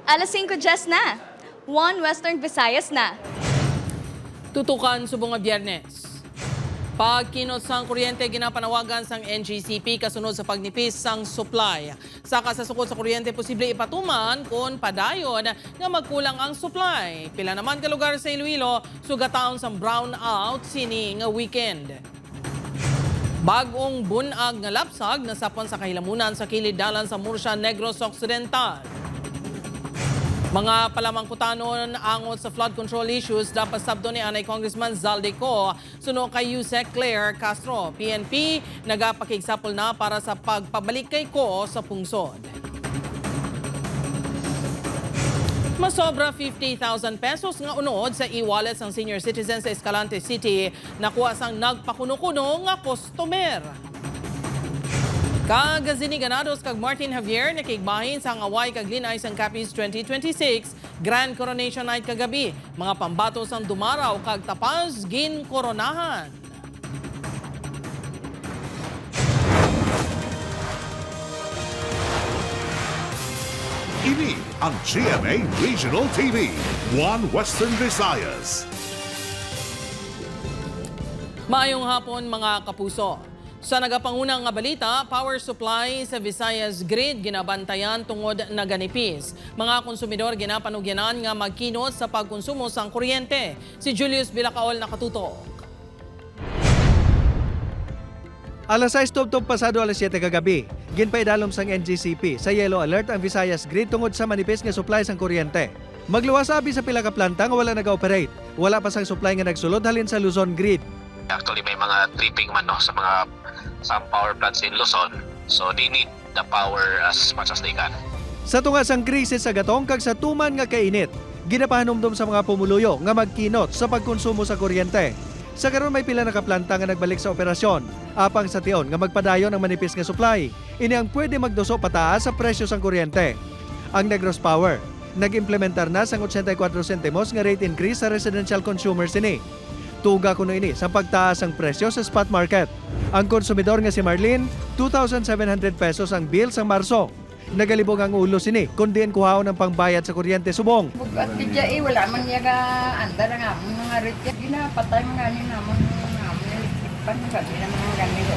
Alas 5:10 na. 1 Western Visayas na. Tutukan subong nga Biyernes. Pagkinot sang kuryente ginapanawagan sang NGCP kasunod sa pagnipis sang supply. Saka sa sukod sa kuryente posible ipatuman kung padayon nga magkulang ang supply. Pila naman ka lugar sa Iloilo sugataon sang brownout sini nga weekend. Bagong bunag nga lapsag nasapon sa kahilamunan sa kilid dalan sa Murcia, Negros Occidental. Mga palamangkutanon angot sa flood control issues dapat sabdo ni Anay Congressman Zaldico suno kay Yusek Claire Castro. PNP nagapakigsapol na para sa pagpabalik kay Ko sa pungsod. Masobra 50,000 pesos nga unod sa e-wallet sang senior citizen sa Escalante City nakuha sang nagpakuno-kuno nga customer. Kagazini ganados kag Martin Javier nakigbahin sa ngaway kag linay sang Capiz 2026 Grand Coronation Night kagabi. Mga pambato sang dumaraw kag tapaz gin koronahan. Ini ang GMA Regional TV, 1 Western Visayas. Maayong hapon mga kapuso. Sa nagapangunang nga balita, power supply sa Visayas Grid ginabantayan tungod na ganipis. Mga konsumidor ginapanugyanan nga magkinot sa pagkonsumo sang kuryente. Si Julius Bilacaol nakatutok. Alas 6 tubtob pasado alas 7 kagabi, ginpaidalom sang NGCP sa yellow alert ang Visayas Grid tungod sa manipis nga supply sang kuryente. Magluwas sabi sa pila ka planta nga wala nag-operate. Wala pa sang supply nga nagsulod halin sa Luzon Grid. Actually, may mga tripping man no, sa mga some power plants in Luzon. So they need the power as much as they can. Sa tunga sang krisis sa gatong kag sa tuman nga kainit, ginapahanumdum sa mga pumuluyo nga magkinot sa pagkonsumo sa kuryente. Sa karon may pila na kaplanta nga nagbalik sa operasyon, apang sa tion nga magpadayon ang manipis nga supply. Ini ang pwede magduso pataas sa presyo sang kuryente. Ang Negros Power nag-implementar na sang 84 centimos nga rate increase sa residential consumers ini. Tuga kuno ini sa pagtaas ang presyo sa spot market. Ang konsumidor nga si Marlene, 2,700 pesos ang bill sa Marso. Nagalibog ang ulo sini kundi ang kuhaon ng pangbayad sa kuryente subong. At tidya wala man niya ka andar nga mga ritya. Ginapatay mga ni naman pan nga na mga ganito.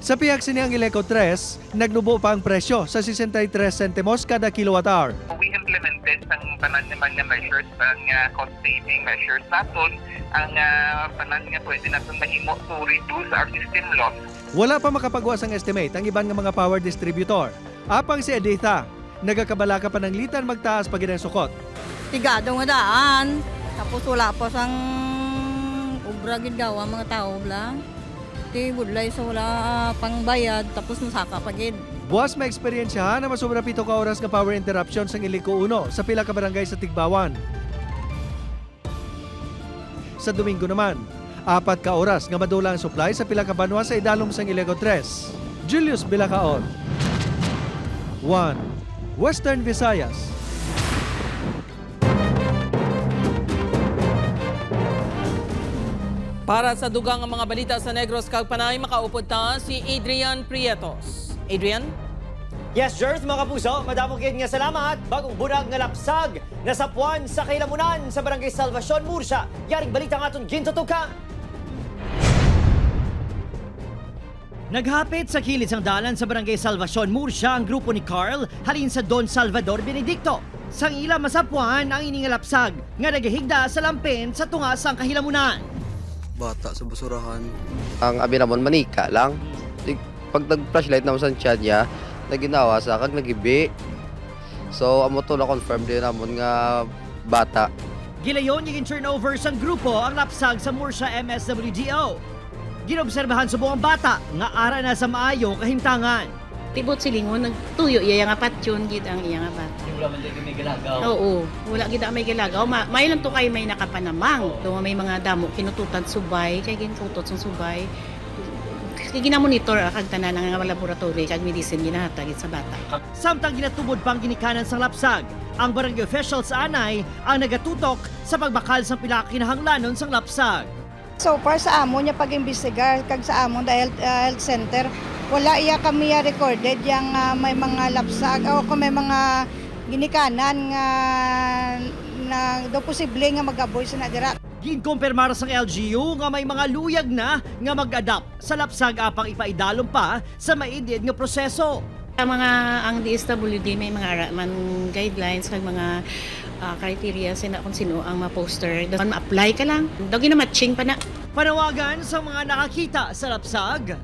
Sa pihak sini ang Ileco 3, nagnubo pa ang presyo sa 63 centimos kada kilowatt hour. We implemented ang pananaman nga measures, ang cost saving measures naton, ang panan nga pwede natin mahimo to reduce our system loss. Wala pa makapagawas ang estimate ang iban nga mga power distributor. Apang si Editha, nagakabalaka pa ng litan magtaas pag ang sukot. Tigado nga daan, tapos wala pa sang ubra gid daw ang mga tao lang. Di budlay sa wala pang bayad tapos nasaka pa gid. Buwas may eksperyensyahan na masobra 7 ka oras nga power interruption sa Iliko 1 sa pila ka barangay sa Tigbawan. Sa Domingo naman, 4 ka oras nga madula ang supply sa pila ka banwa sa idalom sang Iliko 3. Julius Bilacaon, 1 Western Visayas. Para sa dugang ang mga balita sa Negros kag Panay, makaupod ta si Adrian Prietos. Adrian? Yes, Jerth, mga kapuso, madamo kayo nga salamat. Bagong bunag nga lapsag, nasapuan sa kailamunan sa Barangay Salvacion, Murcia. Yaring balita nga itong gintutuka. Naghapit sa kilid sang dalan sa Barangay Salvacion, Murcia ang grupo ni Carl halin sa Don Salvador Benedicto. Sang ila masapuan ang iningalapsag nga nagahigda sa lampen sa tunga sang kahilamunan. Bata sa basurahan. Ang abi namon manika lang. Pag nag-flashlight naman sa tiyan niya, naginawa sa kag nagibi. So amo to na confirm din namon nga bata. Gilayon yung turnover sang grupo ang lapsag sa Murcia MSWDO. Ginobserbahan sa buong bata nga ara na sa maayo kahimtangan. Tibot silingon nagtuyo iya nga patyon gid ang iya nga bata. Wala man may galagaw. Oo, wala gid may galagaw. May lang to kay may nakapanamang. To may mga damo kinututan subay kay gintutot sa subay. Kay ginamonitor kag tanan nga laboratory kag medicine ginahatag sa bata. Samtang ginatubod pang ginikanan sang lapsag, ang barangay officials sa Anay ang nagatutok sa pagbakal sa pila kinahanglanon sang lapsag. So far sa amo niya pag-imbestigar kag sa amo dahil health center wala iya kami recorded yang may mga lapsag o kung may mga ginikanan nga na do posible nga mag-aboy sa nadira. Ginkumpirmar sang LGU nga may mga luyag na nga mag-adapt sa lapsag apang ipaidalom pa sa maindid nga proseso. Ang DSWD may mga guidelines kag mga criteria kung sino ang ma-poster. Dapat ma-apply ka lang. Daw gina-matching pa na. Panawagan sa mga nakakita sa lapsag.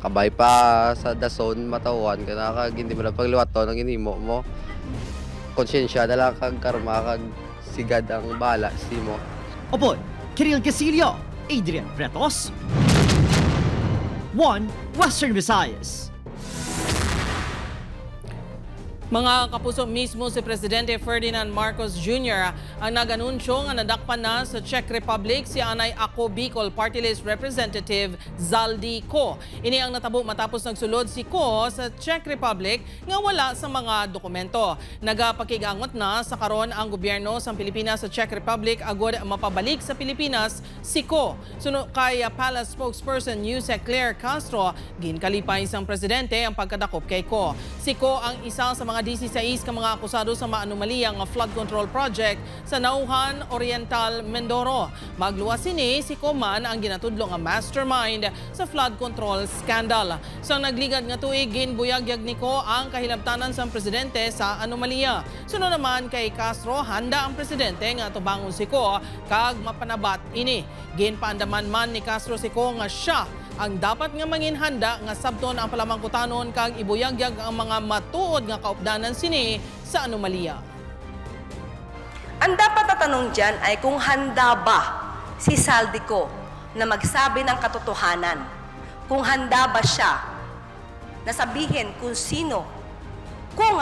Kabay pa sa dason matawan ka na kag hindi mo na pagliwat to ng inimo mo. Konsyensya na lang kag karma kag sigad ang bala simo. Opo, Kiril Casilio, Adrian Pretos, 1 Western Visayas. Mga kapuso, mismo si Presidente Ferdinand Marcos Jr. ang nag-anunsyo nga nadakpan na sa Czech Republic si Anay Ako Bicol Party List Representative Zaldi Ko. Ini ang natabo matapos nagsulod si Ko sa Czech Republic nga wala sa mga dokumento. Nagapakigangot na sa karon ang gobyerno sa Pilipinas sa Czech Republic agod mapabalik sa Pilipinas si Ko. Suno kay Palace spokesperson Yusek Claire Castro, ginkalipay sang presidente ang pagkadakop kay Ko. Si Ko ang isa sa mga 16 ka mga akusado sa maanumaliyang flood control project sa Nauhan Oriental, Mindoro. Magluwas sini si Koman ang ginatudlo nga mastermind sa flood control scandal. Sa nagligad nga tuig ginbuyagyag ni Ko ang kahilabtanan sa presidente sa anomalya. Sunod naman kay Castro, handa ang presidente nga tubangon si Ko kag mapanabat ini. Ginpaandaman man ni Castro si Ko nga siya ang dapat nga manginhanda nga sabton ang palamangkutanon kag ibuyagyag ang mga matuod nga kaupdanan sini sa anomalya. Ang dapat na tanong dyan ay kung handa ba si Zaldico na magsabi ng katotohanan. Kung handa ba siya na sabihin kung sino. Kung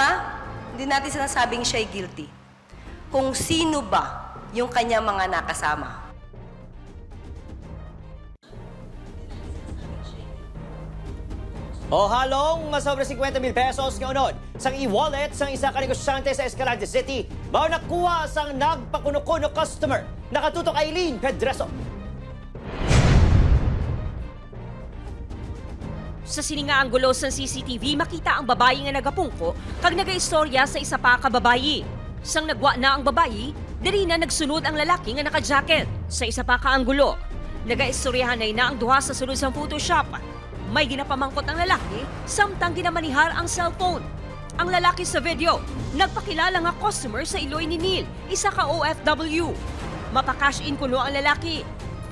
hindi natin sinasabing siya'y guilty. Kung sino ba yung kanyang mga nakasama. O halong nga sobre 50,000 pesos nga unod sang e-wallet sang isa ka negosyante sa Escalante City mao nakuha sang nagpakuno-kuno customer. Nakatutok Aileen Pedreso. Sa siningaang gulo sa CCTV, makita ang babayi nga nagapungko kag nagaistorya sa isa pa ka babayi. Sang nagwa na ang babayi, diri na nagsunod ang lalaki nga naka-jacket sa isa pa ka anggulo. Nagaistoryahan na ang duha sa sulod sang Photoshop. May ginapamangkot ang lalaki, samtang ginamanihar ang cellphone. Ang lalaki sa video, nagpakilala nga customer sa Iloy ni Neil, isa ka OFW. Mapakash in kuno ang lalaki.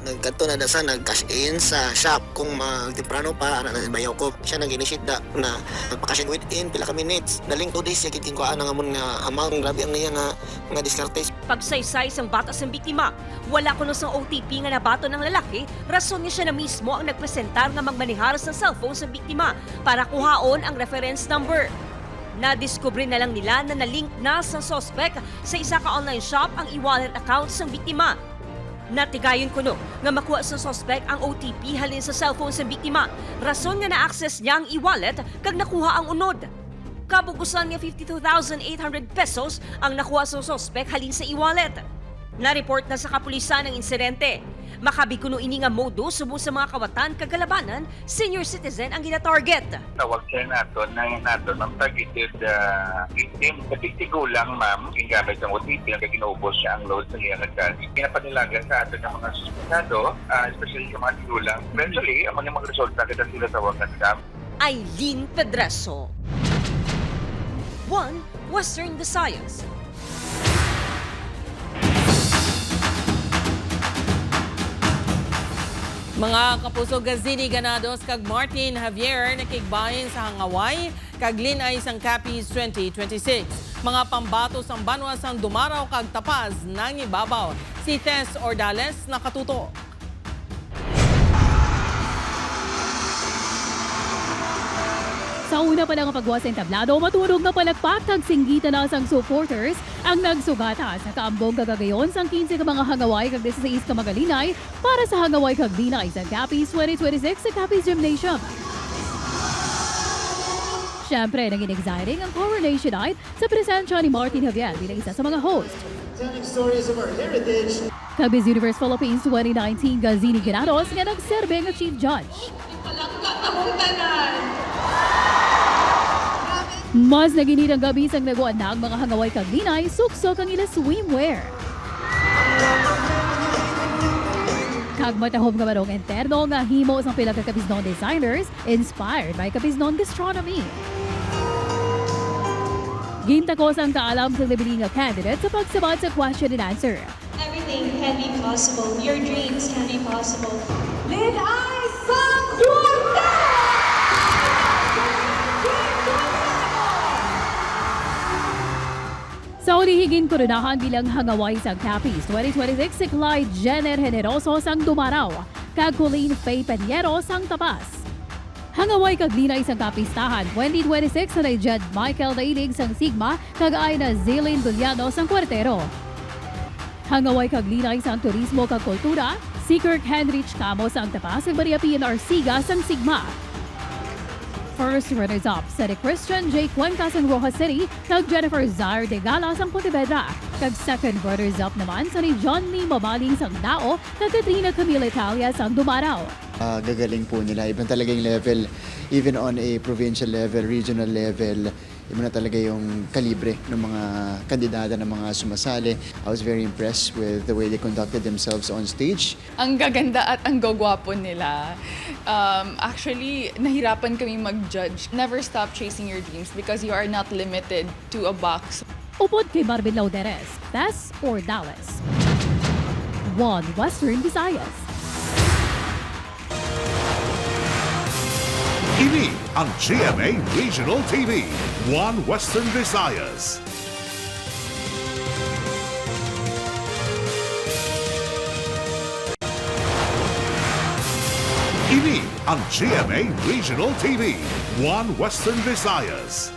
Nagkanto na sa nag-cash in sa shop kung magtemprano pa ana na bayaw ko siya nag-initiate na nagpa-cash in within pila ka minutes daling 2 days kiting ko ana nga mon nga amount grabe ang niya nga mga diskarte. Pagsaysay sang bata sang biktima, wala kuno sang OTP nga nabato ng lalaki, rason niya siya na mismo ang nagpresentar nga magmanihar sa cellphone sa biktima para kuhaon ang reference number. Nadiskubre na lang nila na nalink na sa suspect sa isa ka online shop ang e-wallet account sang biktima. Natigayon kuno nga makuha sa suspect ang OTP halin sa cellphone sa biktima. Rason nga na-access niya ang e-wallet kag nakuha ang unod. Kabugusan nga 52,800 pesos ang nakuha sa suspect halin sa e-wallet. Na-report na sa kapulisan ang insidente. Makabi kuno ini nga modo subo sa mga kawatan kagalabanan, senior citizen ang gina-target. Tawag siya natin ang targeted victim. Katitigo lang, ma'am, gingamit ang OTP ang ginuubos siya ang load sa iyang account. Pinapanilagan sa atin ng mga suspensado, especially sa mga tigulang. Eventually, ang mga resulta kita sila tawagan sa Aileen Pedreso, 1 Western Visayas. Mga kapuso, Gazini Ganados kag Martin Javier nakigbahin sa Hangaway kag linay sang Capiz 2026. Mga pambato sang banwa sang dumaraw kag tapaz nang ibabaw. Si Tess Ordales nakatuto. Sa una pa lang ang pagwa sa entablado, matunog na palakpak tag singgita na sang supporters ang nagsugata sa kaambong kagagayon sang 15 ka mga Hangaway kag 16 ka magalinay para sa Hangaway kag Dinay sa Capiz 2026 sa Capiz Gymnasium. Siyempre, naging exciting ang coronation night sa presensya ni Martin Javier bilang isa sa mga host. Telling stories of our heritage. Capiz Universe Philippines 2019 Gazini Ganados nga nagserbe nga chief judge. Mas naginit ang gabi sang naguan na ang mga hangaway kag linay, suksok ang ila swimwear. Kag matahom nga manong interno nga himo sang pila ka kabisnon designers inspired by kabisnon gastronomy. Gintakos ang kaalam sa nabiling nga candidate sa pagsabat sa question and answer. Everything can be possible. Your dreams can be possible. Linay sa Kwarta! Sa ulihigin koronahan bilang hangaway sang Capiz 2026 si Clyde Jenner Generoso sang Dumaraw, kag Colleen Faye Peniero sang Tapas. Hangaway kag linay sang Kapistahan 2026 sa Jed Michael Dailig sang Sigma, kag ay na Zilin Duliano sang Kwartero. Hangaway kag linay sang Turismo kag Kultura, si Kirk Henrich Camo sang Tapas, kag Maria Pian Arsiga sang Sigma. First runners-up sa ni Christian J. Cuenca sa Rojas City, kag Jennifer Zaire de Gala sa Pontevedra. Kag second runners-up naman sa ni John Lee Mabaling sa Dao, kag Katrina Camila Italia sa Dumaraw. Gagaling po nila. Ibang talaga yung level, even on a provincial level, regional level, iba na talaga yung kalibre ng mga kandidata ng mga sumasali. I was very impressed with the way they conducted themselves on stage. Ang gaganda at ang gagwapo nila. Actually, nahirapan kami mag-judge. Never stop chasing your dreams because you are not limited to a box. Upod kay Marvin Lauderes, Tess or Dallas. One Western Visayas. Ini ang GMA Regional TV, One Western Visayas. Ini ang GMA Regional TV, One Western Visayas.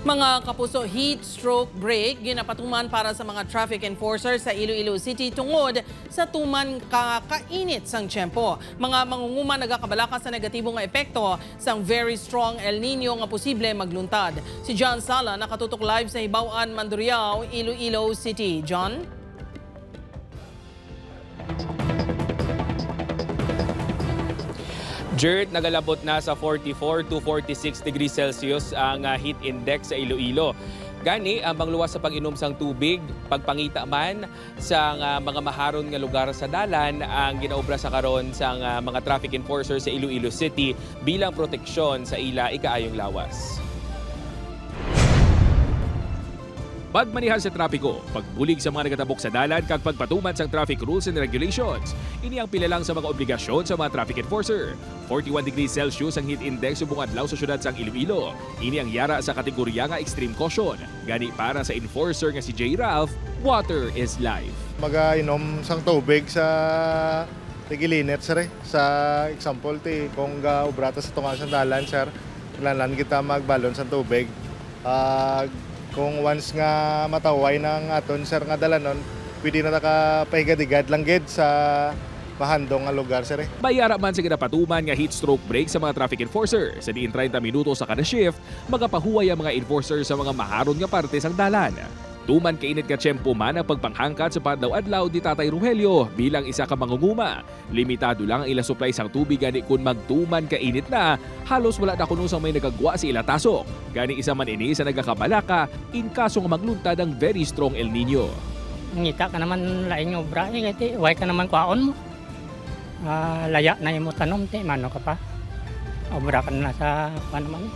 Mga kapuso, heat stroke break ginapatuman para sa mga traffic enforcers sa Iloilo City tungod sa tuman kakainit sang tiyempo. Mga mangunguma nagakabalaka sa negatibong nga epekto sang very strong El Nino nga posible magluntad. Si John Sala nakatutok live sa Hibaw-an, Mandurriao, Iloilo City. John? Jared, nagalabot na sa 44 to 46 degrees Celsius ang heat index sa Iloilo. Gani, ang pangluwas sa pag-inom sang tubig, pagpangita man sa mga maharon nga lugar sa dalan ang ginaobra sa karon sa mga traffic enforcers sa Iloilo City bilang proteksyon sa ila ikaayong lawas. Pagmanihan sa trapiko, pagbulig sa mga nagatabok sa dalan kag pagpatuman sa traffic rules and regulations. Ini ang pila lang sa mga obligasyon sa mga traffic enforcer. 41 degrees Celsius ang heat index subong adlaw sa syudad sang Iloilo. Ini ang yara sa kategorya nga extreme caution. Gani para sa enforcer nga si J. Ralph, water is life. Mag-inom sang tubig sa tigilinet sir. Sa example ti kung obrata sa tunga sa dalan sir, kailangan kita magbalon sa tubig. Kung once nga mataway ng aton sir nga dalanon, pwede na nakapahigadigad lang gid sa mahandong nga lugar sir. Bayara man sa ginapatuman nga heat stroke break sa mga traffic enforcer. Sa diin 30 minuto sa kada shift, magapahuway ang mga enforcer sa mga maharon nga parte sang dalan. Tuman kainit ka tiyempo man ang pagpanghangkat sa padlaw-adlaw di Tatay Rogelio bilang isa ka mangunguma. Limitado lang ang ila supply sang tubig gani kung magtuman kainit na, halos wala na kuno sang may nagagwa sa ila tasok. Gani isa man ini sa nagakabalaka in kaso nga magluntad ang very strong El Nino. Ngita ka naman laing obra kay way ka naman kwaon mo. Laya na imo tanom ti mano ka pa. Obra ka na sa naman.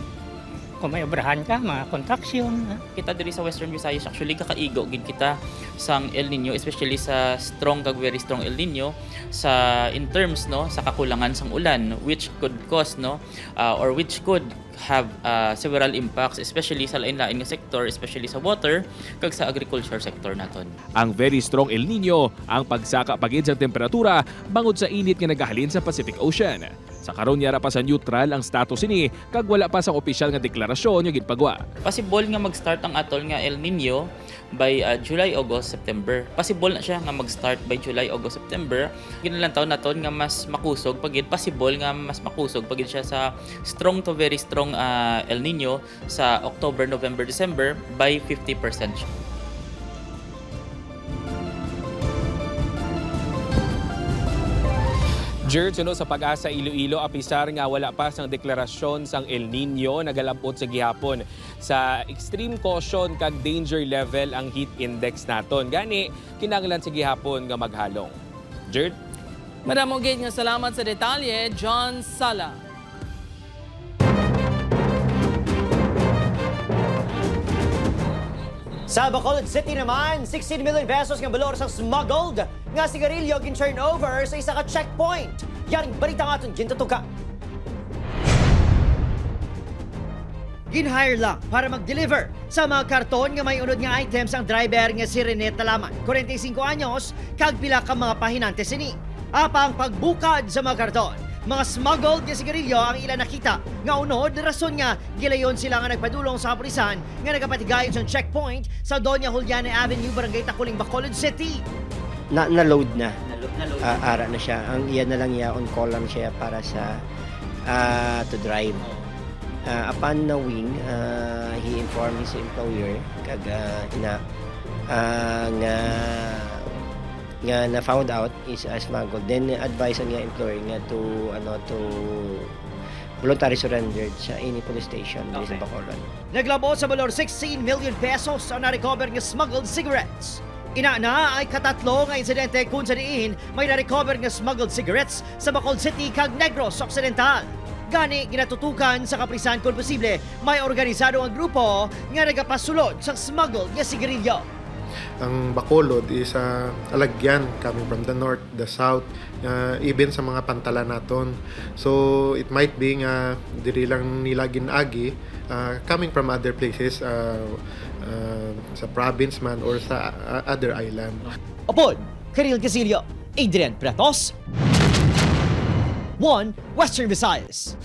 Kung may obrahan ka, mga contraction. Kita diri sa Western Visayas actually kakaigo gid kita sang El Nino, especially sa strong kag very strong El Nino sa in terms no sa kakulangan sang ulan which could cause no or which could have several impacts especially sa lain-lain nga sektor, especially sa water kag sa agriculture sector naton. Ang very strong El Nino ang pagsaka pagid sa temperatura bangod sa init nga nagahalin sa Pacific Ocean. Sa karon yara pa sa neutral ang status ini kag wala pa sa opisyal nga deklarasyon nga ginpagwa. Possible nga mag-start ang atol nga El Nino by July, August, September. Possible na siya nga mag-start by July, August, September. Ginalang taon naton nga mas makusog pagid, possible nga mas makusog pagid siya sa strong to very strong El Nino sa October, November, December by 50% siya. Jerd, sunod sa Pag-asa Iloilo, apisar nga wala pa sang deklarasyon sang El Nino nagalambot sa gihapon sa extreme caution kag danger level ang heat index naton. Gani, kinahanglan sa gihapon nga maghalong. Jerd? Madamo gid nga salamat sa detalye, John Sala. Sa Bacolod City naman, 16 million pesos nga balor sa smuggled nga sigarilyo gin-turnover sa isa ka checkpoint. Yaring balita nga itong gintutuka. Gin-hire lang para mag-deliver sa mga karton nga may unod nga items ang driver nga si Rene Talaman, 45 anyos, kag pila ka mga pahinante sini. Apang pagbukad sa mga karton, mga smuggled nga sigarilyo ang ilan nakita nga unod rason nga gilayon sila nga nagpadulong sa kapulisan nga nagapatigayon sa checkpoint sa Doña Juliana Avenue, Barangay Takuling, Bacolod City. Na-load na. Ara na siya. Ang iyan na lang niya, on call lang siya para sa to drive. Upon knowing, he informed his employer kag nga na found out is smuggled. Then advise niya employer nga to voluntary surrender sa any police station sa Bacolod. Naglabo sa balor 16 million pesos ang na-recover nga smuggled cigarettes. Inaana ay katatlo nga insidente kung sa diin may na-recover nga smuggled cigarettes sa Bacolod City kag Negros Occidental. Gani ginatutukan sa kaprisan kung posible may organisado ang grupo nga nagapasulod sa smuggled nga sigarilyo. Ang Bacolod is alagyan coming from the north, the south, even sa mga pantala naton. So it might be nga diri lang nila ginagi coming from other places sa province man or sa other island. Upod, Karil Casilio, Adrian Pratos, 1 Western Visayas.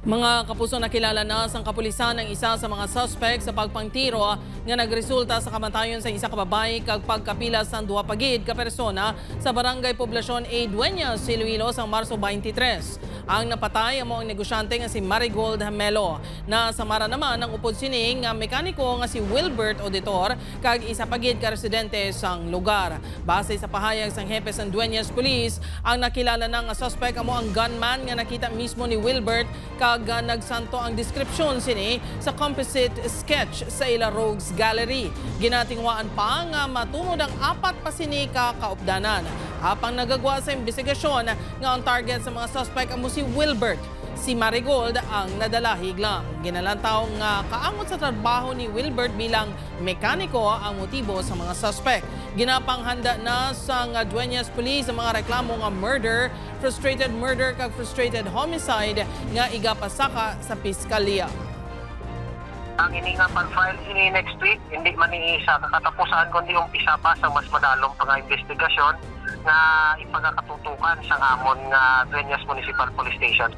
Mga kapuso, nakilala na sa kapulisan ang isa sa mga suspect sa pagpangtiro nga nagresulta sa kamatayon sa isa ka babae kag pagkapilas ng duha pagid ka persona sa Barangay Poblacion A. Dueñas, Iloilo sa Marso 23. Ang napatay amo ang negosyante nga si Marigold Hamelo. Nasamara naman ang upod sining nga mekaniko nga si Wilbert Auditor kag isa pagid ka residente sang lugar. Base sa pahayag sang hepe sang Dueñas Police, ang nakilala na nga suspect amo ang gunman nga nakita mismo ni Wilbert kag nagsanto ang description sini sa composite sketch sa ila Rogues Gallery. Ginatingwaan pa nga matunod ang apat pa sini ka kaupdanan. Apang nagagwa sa investigasyon nga ang target sa mga suspect amo si Wilbert. Si Marigold ang nadalahig lang. Ginalantaw nga kaangot sa trabaho ni Wilbert bilang mekaniko ang motibo sa mga suspect. Ginapanghanda na sa Dueñas Police ang mga reklamo nga murder, frustrated murder kag frustrated homicide nga igapasaka sa piskalya. Ang ininga pan-file ini next week, hindi man isa kakatapusan kundi umpisa pa sa mas madalong pang-investigasyon na ipagkatutukan sa amon nga Dueñas Municipal Police Station.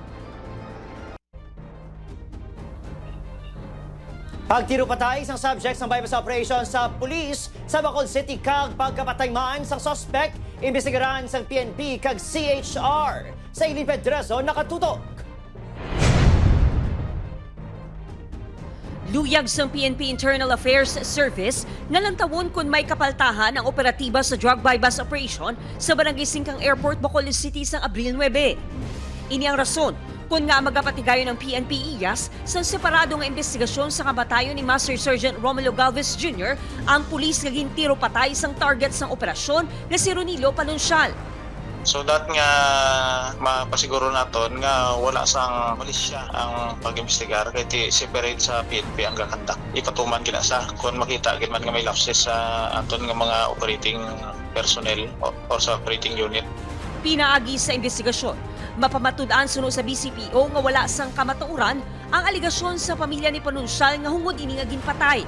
Pagtiro patay isang subject ng bypass operation sa police sa Bacolod City kag pagkapatay man sang suspect, imbestigaran sang PNP kag CHR. Sa Eileen Pedreso nakatutok. Luyag sang PNP Internal Affairs Service nalantawon kung may kapaltahan ang operatiba sa drug bypass operation sa Barangay Singkang Airport, Bacolod City sang Abril 9. Ini ang rason kung nga magapatigayon ng PNP IAS sa separado nga investigasyon sa kamatayon ni Master Sergeant Romulo Galvez Jr. ang pulis nga gintiro patay sang target sang operasyon nga si Ronilo Panuncial. So that nga mapasiguro naton nga wala sang malisya ang pag-imbestigar kay separate sa PNP ang gakandak. Ipatuman gina sa kung makita gid man nga may lapses sa aton nga mga operating personnel o sa operating unit. Pinaagi sa investigasyon, mapamatud-an sunod sa BCPO nga wala sang kamatuoran ang aligasyon sa pamilya ni Panuncial nga hungod ini nga ginpatay.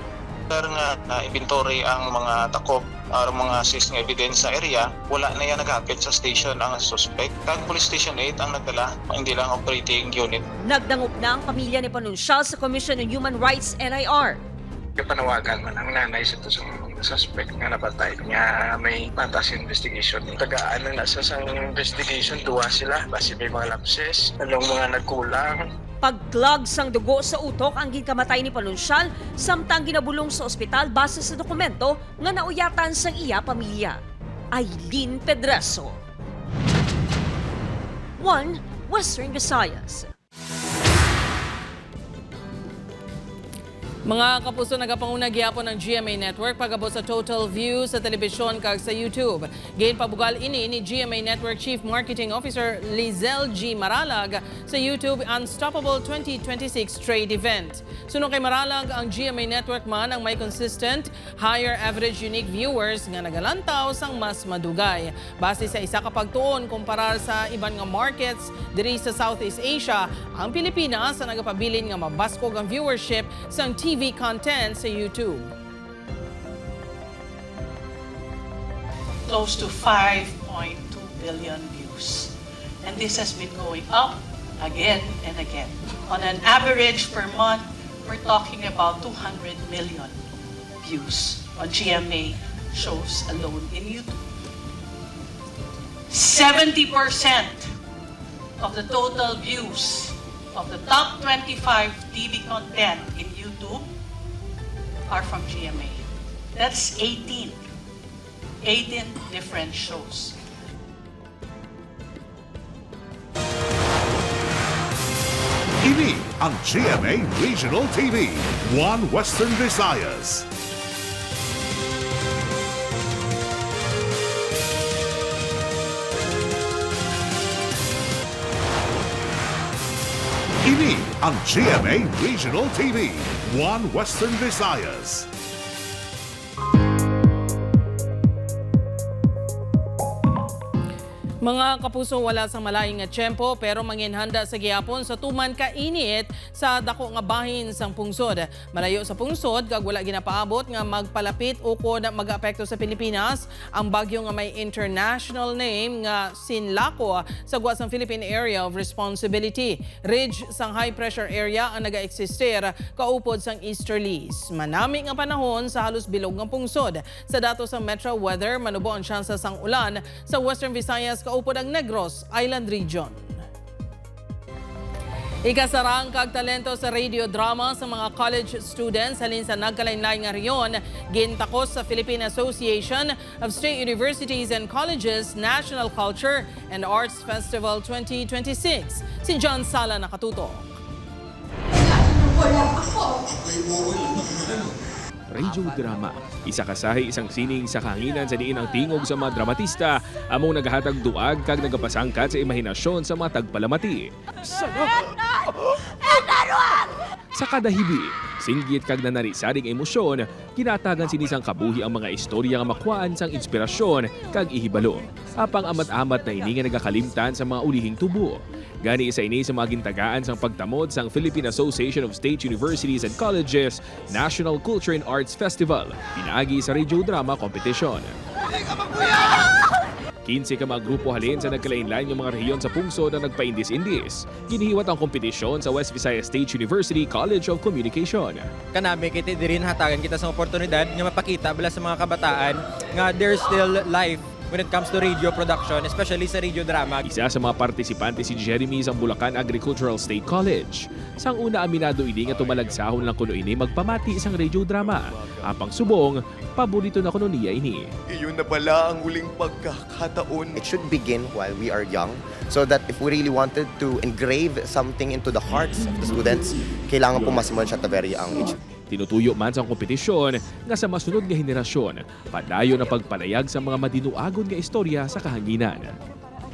Nga inventory ang mga takop o mga sis nga evidence sa area, wala na yan naghapit sa station ang suspect. Kag Police Station 8 ang nagdala, hindi lang operating unit. Nagdangup na ang pamilya ni Panuncial sa Commission on Human Rights NIR. Panawagan man ang nanay sa suspect nga napatay nga may patas investigation. Tagaan na nasa sang investigation, duwa sila. Basi may mga lapses, anong mga nagkulang. Pagklag sang dugo sa utok ang gikamatay ni Panuncial, samtang ginabulong sa ospital base sa dokumento nga nauyatan sang iya pamilya. Aileen Pedraso. 1 Western Visayas. Mga kapuso, nagapanguna gihapon ng GMA Network pagabot sa total views sa telebisyon kag sa YouTube. Gain pabugal ini ni GMA Network Chief Marketing Officer Lizelle G. Maralag sa YouTube Unstoppable 2026 trade event. Suno kay Maralag, ang GMA Network man ang may consistent, higher average unique viewers nga nagalantaw sang mas madugay. Base sa isa ka pagtuon kumparar sa iban nga markets diri sa Southeast Asia, ang Pilipinas ang nagapabilin nga mabaskog ang viewership sang TV content sa YouTube. Close to 5.2 billion views. And this has been going up again and again. On an average per month, we're talking about 200 million views on GMA shows alone in YouTube. 70% of the total views of the top 25 TV content in YouTube are from GMA. That's 18 different shows. Ini ang GMA Regional TV, 1 Western Visayas. Ini ang GMA Regional TV, 1 Western Visayas. Mga kapuso, wala sang malaing nga tiyempo pero manginhanda sa gihapon sa tuman ka init sa dako nga bahin sang pungsod. Malayo sa pungsod kag wala ginapaabot nga magpalapit o ko na mag-apekto sa Pilipinas ang bagyo nga may international name nga Sinlaco sa guwa sang Philippine Area of Responsibility. Ridge sang high pressure area ang naga-existir kaupod sang easterlies. Manami nga panahon sa halos bilog nga pungsod. Sa datos sang Metro Weather, manubo ang tsansa sang ulan sa Western Visayas kaupod ang Negros Island Region. Ikasarang kag talento sa radio drama sa mga college students halin sa nagkalain-lain nga riyon, gintakos sa Philippine Association of State Universities and Colleges National Culture and Arts Festival 2026. Si John Sala nakatuto. Radio drama. Isa kasahi isang sining sa kahanginan sa diin ang tingog sa mga dramatista among nagahatag duag kag nagapasangkat sa imahinasyon sa mga tagpalamati. Sa kada hibi, singgit kag nanarisaring emosyon, kinatagan sinisang kabuhi ang mga istorya nga makuhaan sang inspirasyon kag ihibalo. Apang amat-amat na ini nga nagakalimtan sa mga ulihing tubo. Gani isa ini sa mga gintagaan sang pagtamod sang Philippine Association of State Universities and Colleges National Culture and Arts Festival, pinaagi sa radio drama competition. 15 ka mga grupo halin sa nagkalain-lain ng mga rehiyon sa pungsod na nagpaindis-indis. Ginihiwat ang kompetisyon sa West Visayas State University College of Communication. Kanami kita dirin hatagan kita sa oportunidad nga mapakita bala sa mga kabataan nga there's still life when it comes to radio production, especially sa radio drama. Isa sa mga partisipante si Jeremy sa Bulacan Agricultural State College. Sang una aminado ini nga tumalagsahon lang kuno ini magpamati isang radio drama. Apang subong, paborito na kuno niya ini. Iyon na pala ang huling pagkakataon. It should begin while we are young so that if we really wanted to engrave something into the hearts of the students, kailangan po masimulan siya at a very young age. Tinutuyo man sa kompetisyon nga sa masunod nga henerasyon, padayon na pagpalayag sa mga madinuagon nga istorya sa kahanginan.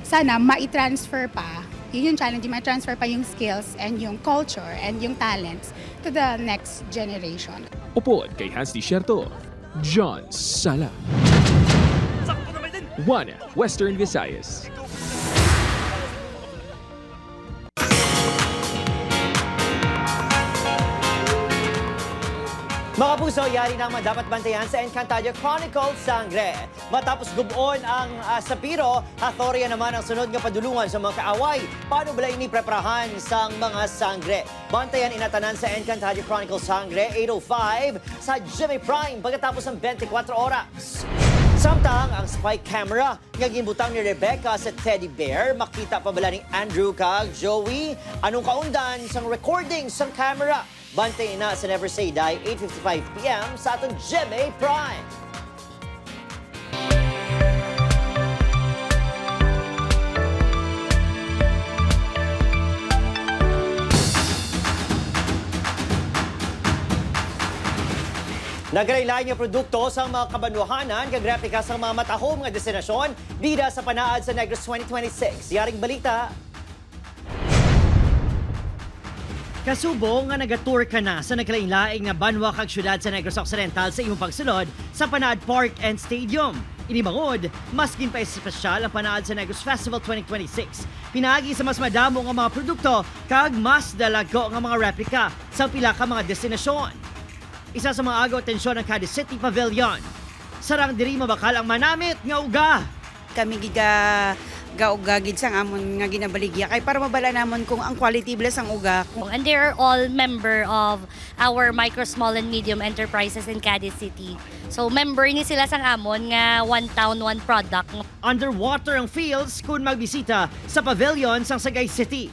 Sana mai-transfer pa, yun yung challenge, ma-transfer pa yung skills and yung culture and yung talents to the next generation. Upod kay Hans Desierto, John Sala. 1 Western Visayas. Mga puso, yari naman dapat bantayan sa Encantadia Chronicles Sangre. Matapos gubon ang Sapiro, Hathoria naman ang sunod nga padulungan sa mga kaaway. Paano bala ini preparahan sang mga sangre? Bantayan inatanan sa Encantadia Chronicles Sangre, 8:05 sa Jimmy Prime pagkatapos ng 24 oras. Samtang ang spy camera nga ginbutang ni Rebecca sa teddy bear, makita pa bala ni Andrew kag Joey? Anong kaundan sang recording sang camera? Bantay na sa Never Say Die, 8:55 p.m. sa atong GMA Prime. Nagkalain nga produkto sa mga kabanwahanan kag replika sa mga matahom nga destinasyon bida sa panaad sa Negros 2026. Yaring balita. Kasubong nga nagatour ka na sa nagkalain-laing nga banwa kag syudad sa Negros Occidental sa imong pagsulod sa Panaad Park and Stadium. Inimangod, mas ginpa-espesyal ang Panaad sa Negros Festival 2026. Pinaagi sa mas madamo nga mga produkto kag mas dalago nga mga replika sa pila ka mga destinasyon. Isa sa mga agaw atensyon ng Cadiz City Pavilion. Sarang diri mabakal ang manamit nga uga. Kami gaugagid sang amon nga ginabaligya kay para mabala namon kung ang quality bless ang uga. And they are all member of our micro, small and medium enterprises in Cadiz City. So member ni sila sang amon nga one town, one product. Underwater ang fields kung magbisita sa pavilion sang Sagay City.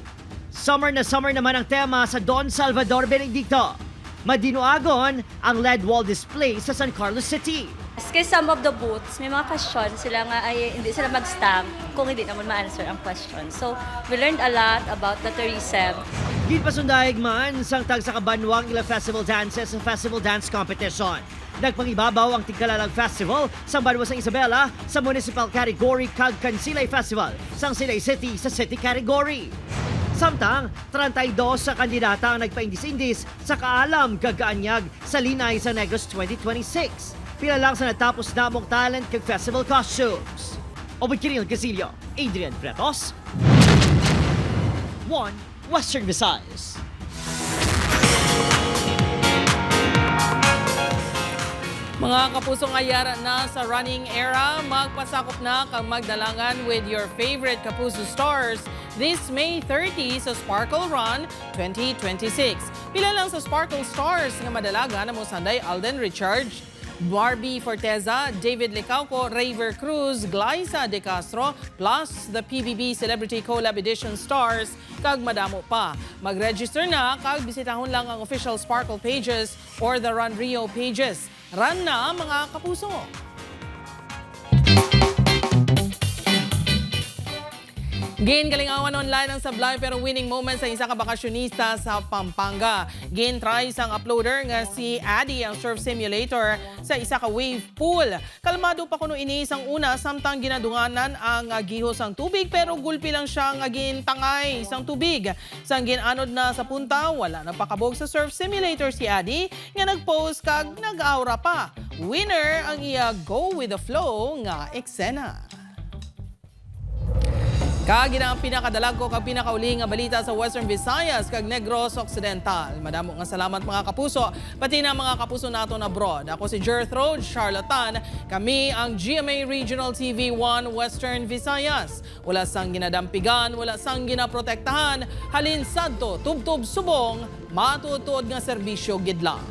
Summer naman ang tema sa Don Salvador Benedicto. Madinuagon ang LED wall display sa San Carlos City. Kasi some of the booths, may mga questions sila nga ay hindi sila mag-stamp kung hindi naman ma-answer ang question. So, we learned a lot about the tourism. Ginpasundayag man sang tag sa kabanwang ila festival dances sa festival dance competition. Nagpangibabaw ang Tigkalalag Festival sa Banwa sang Isabela sa municipal category kag Kansilay Festival sang Silay City sa city category. Samtang, 32 sa kandidata ang nagpaindis-indis sa kaalam kagaanyag sa linay sa Negros 2026. Pila lang sa natapos namong talent kag festival costumes. Obod Kiril Gasilio, Adrian Pretos, 1 Western Visayas. Mga kapusong ayara na sa running era, magpasakop na kang magdalangan with your favorite Kapuso stars this May 30 sa Sparkle Run 2026. Pila lang sa Sparkle stars nga madalaga na mo sanday Alden Richards, Barbie Forteza, David Licauco, Raver Cruz, Glyza De Castro, plus the PBB Celebrity Collab Edition stars, kag madamo pa. Mag-register na, kag bisitahon lang ang official Sparkle pages or the Run Rio pages. Run na mga kapuso! Gin galingawan online ang sablay pero winning moment sa isa ka bakasyonista sa Pampanga. Gin try sang uploader nga si Addy ang surf simulator sa isa ka wave pool. Kalmado pa kuno ini sang una samtang ginadunganan ang gihos ang tubig pero gulpi lang siya nga gintangay sang tubig. Sang ginanod na sa punta wala na pakabog sa surf simulator si Addy nga nagpost kag nag-aura pa. Winner ang iya go with the flow nga eksena. Kagi na ang pinakadalag ko kag pinakauli nga balita sa Western Visayas kag Negros Occidental. Madamo nga salamat mga kapuso, pati na mga kapuso nato na abroad. Ako si Jerth Road, Charlatan. Kami ang GMA Regional TV 1 Western Visayas. Wala sang ginadampigan, wala sang ginaprotektahan. Halin sadto, tubtob subong, matutuod nga serbisyo gidlang.